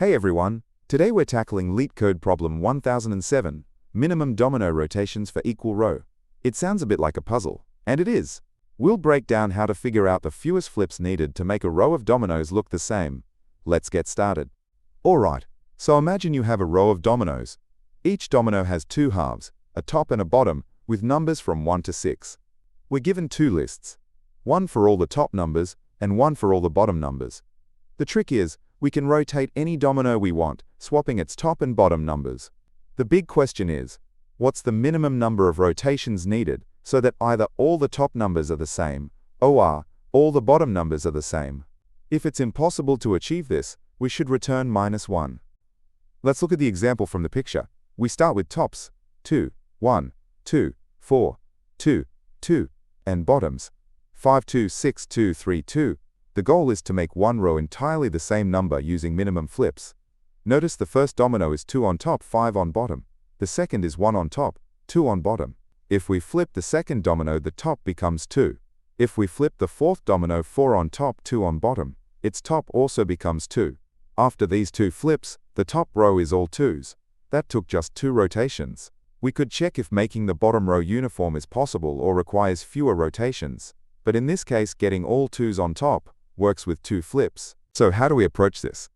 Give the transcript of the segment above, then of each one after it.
Hey everyone, today we're tackling Leetcode problem 1007, minimum domino rotations for equal row. It sounds a bit like a puzzle, and it is. We'll break down how to figure out the fewest flips needed to make a row of dominoes look the same. Let's get started. Alright, so imagine you have a row of dominoes. Each domino has two halves, a top and a bottom, with numbers from 1 to 6. We're given two lists, one for all the top numbers and one for all the bottom numbers. The trick is, we can rotate any domino we want, swapping its top and bottom numbers. The big question is, what's the minimum number of rotations needed so that either all the top numbers are the same, or all the bottom numbers are the same? If it's impossible to achieve this, we should return -1. Let's look at the example from the picture. We start with tops, 2, 1, 2, 4, 2, 2, and bottoms, 5, 2, 6, 2, 3, 2. The goal is to make one row entirely the same number using minimum flips. Notice the first domino is 2 on top, 5 on bottom. The second is 1 on top, 2 on bottom. If we flip the second domino, the top becomes 2. If we flip the fourth domino, 4 on top, 2 on bottom, its top also becomes 2. After these two flips, the top row is all 2s. That took just 2 rotations. We could check if making the bottom row uniform is possible or requires fewer rotations. But in this case, getting all 2s on top works with 2 flips. So how do we approach this?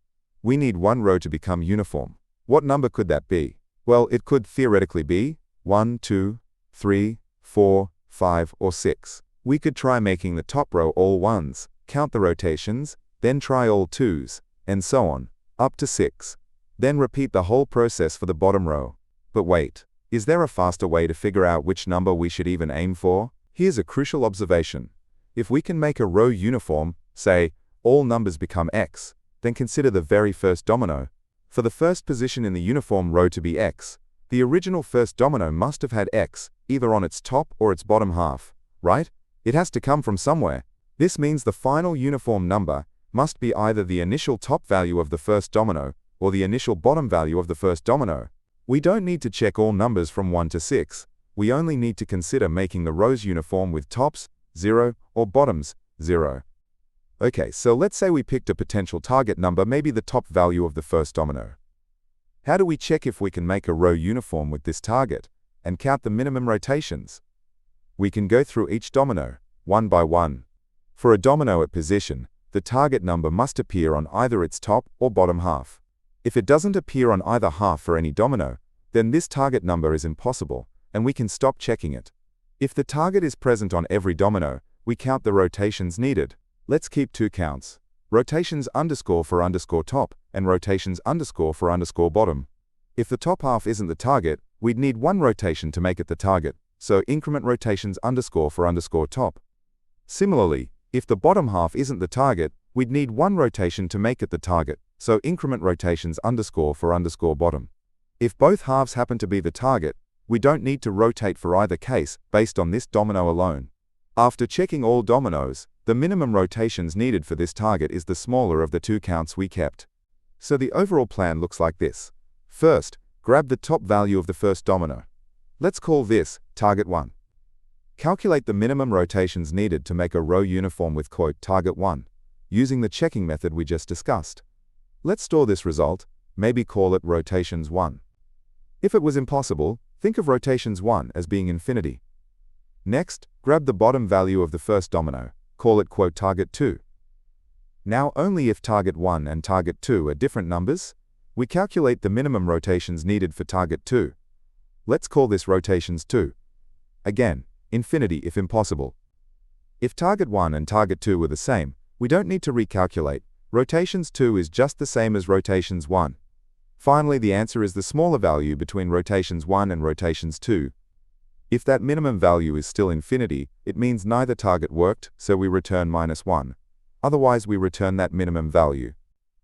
We need one row to become uniform. What number could that be? Well, it could theoretically be 1, 2, 3, 4, 5, or 6. We could try making the top row all 1s, count the rotations, then try all 2s, and so on, up to 6. Then repeat the whole process for the bottom row. But wait, is there a faster way to figure out which number we should even aim for? Here's a crucial observation. If we can make a row uniform, say, all numbers become x, then consider the very first domino. For the first position in the uniform row to be x, the original first domino must have had x, either on its top or its bottom half, right? It has to come from somewhere. This means the final uniform number must be either the initial top value of the first domino or the initial bottom value of the first domino. We don't need to check all numbers from 1 to 6. We only need to consider making the rows uniform with tops, 0, or bottoms, 0. Okay, so let's say we picked a potential target number, maybe the top value of the first domino. How do we check if we can make a row uniform with this target and count the minimum rotations? We can go through each domino, one by one. For a domino at position, the target number must appear on either its top or bottom half. If it doesn't appear on either half for any domino, then this target number is impossible, and we can stop checking it. If the target is present on every domino, we count the rotations needed. Let's keep 2 counts, rotations underscore for underscore top and rotations underscore for underscore bottom. If the top half isn't the target, we'd need 1 rotation to make it the target, so increment rotations underscore for underscore top. Similarly, if the bottom half isn't the target, we'd need 1 rotation to make it the target, so increment rotations underscore for underscore bottom. If both halves happen to be the target, we don't need to rotate for either case based on this domino alone. After checking all dominoes, the minimum rotations needed for this target is the smaller of the 2 counts we kept. So the overall plan looks like this. First, grab the top value of the first domino. Let's call this target 1. Calculate the minimum rotations needed to make a row uniform with target 1, using the checking method we just discussed. Let's store this result, maybe call it rotations 1. If it was impossible, think of rotations 1 as being infinity. Next, grab the bottom value of the first domino, call it target 2. Now only if target 1 and target 2 are different numbers, we calculate the minimum rotations needed for target 2. Let's call this rotations 2. Again, infinity if impossible. If target 1 and target 2 were the same, we don't need to recalculate. Rotations 2 is just the same as rotations 1. Finally, the answer is the smaller value between rotations 1 and rotations 2. If that minimum value is still infinity, it means neither target worked, so we return -1. Otherwise, we return that minimum value.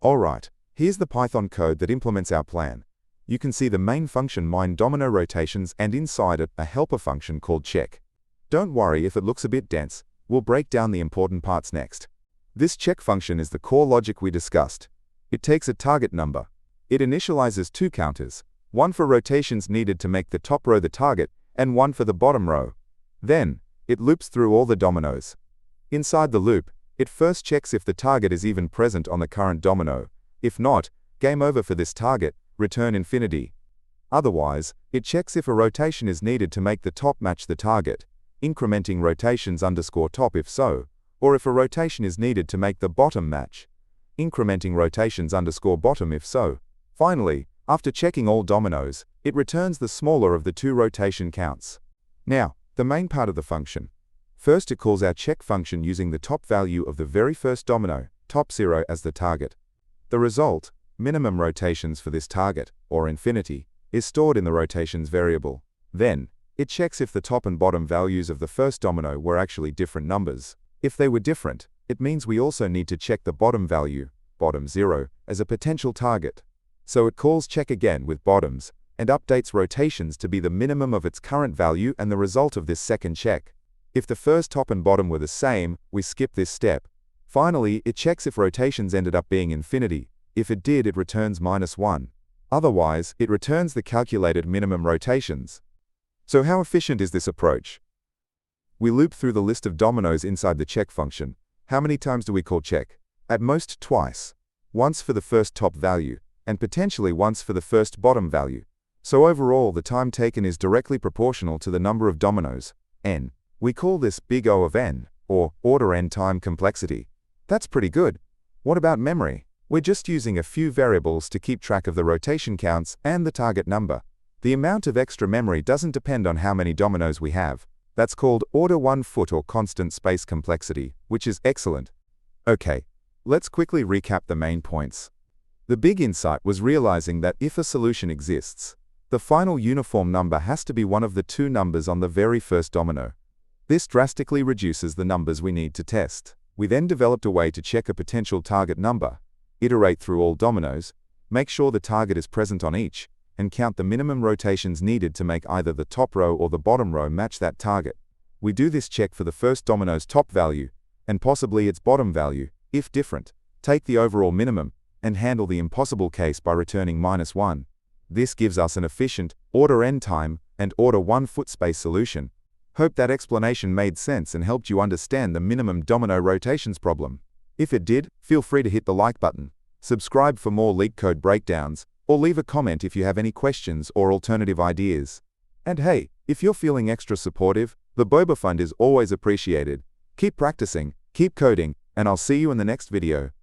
Alright, here's the Python code that implements our plan. You can see the main function mine domino rotations and inside it a helper function called check. Don't worry if it looks a bit dense, we'll break down the important parts next. This check function is the core logic we discussed. It takes a target number. It initializes 2 counters, one for rotations needed to make the top row the target, and one for the bottom row. Then, it loops through all the dominoes. Inside the loop, it first checks if the target is even present on the current domino. If not, game over for this target, return infinity. Otherwise, it checks if a rotation is needed to make the top match the target, incrementing rotations_top if so, or if a rotation is needed to make the bottom match, incrementing rotations_bottom if so. Finally, after checking all dominoes, it returns the smaller of the two rotation counts. Now, the main part of the function. First, it calls our check function using the top value of the very first domino, top 0, as the target. The result, minimum rotations for this target, or infinity, is stored in the rotations variable. Then, it checks if the top and bottom values of the first domino were actually different numbers. If they were different, it means we also need to check the bottom value, bottom 0, as a potential target. So it calls check again with bottoms, and updates rotations to be the minimum of its current value and the result of this second check. If the first top and bottom were the same, we skip this step. Finally, it checks if rotations ended up being infinity. If it did, it returns -1. Otherwise, it returns the calculated minimum rotations. So how efficient is this approach? We loop through the list of dominoes inside the check function. How many times do we call check? At most twice. Once for the first top value, and potentially once for the first bottom value. So overall, the time taken is directly proportional to the number of dominoes, n. We call this big O of n, or order n time complexity. That's pretty good. What about memory? We're just using a few variables to keep track of the rotation counts and the target number. The amount of extra memory doesn't depend on how many dominoes we have. That's called order 1 foot or constant space complexity, which is excellent. Okay, let's quickly recap the main points. The big insight was realizing that if a solution exists, the final uniform number has to be one of the two numbers on the very first domino. This drastically reduces the numbers we need to test. We then developed a way to check a potential target number, iterate through all dominoes, make sure the target is present on each, and count the minimum rotations needed to make either the top row or the bottom row match that target. We do this check for the first domino's top value, and possibly its bottom value, if different, take the overall minimum, and handle the impossible case by returning -1. This gives us an efficient, order n time, and order 1 foot space solution. Hope that explanation made sense and helped you understand the minimum domino rotations problem. If it did, feel free to hit the like button, subscribe for more Leetcode breakdowns, or leave a comment if you have any questions or alternative ideas. And hey, if you're feeling extra supportive, the Boba Fund is always appreciated. Keep practicing, keep coding, and I'll see you in the next video.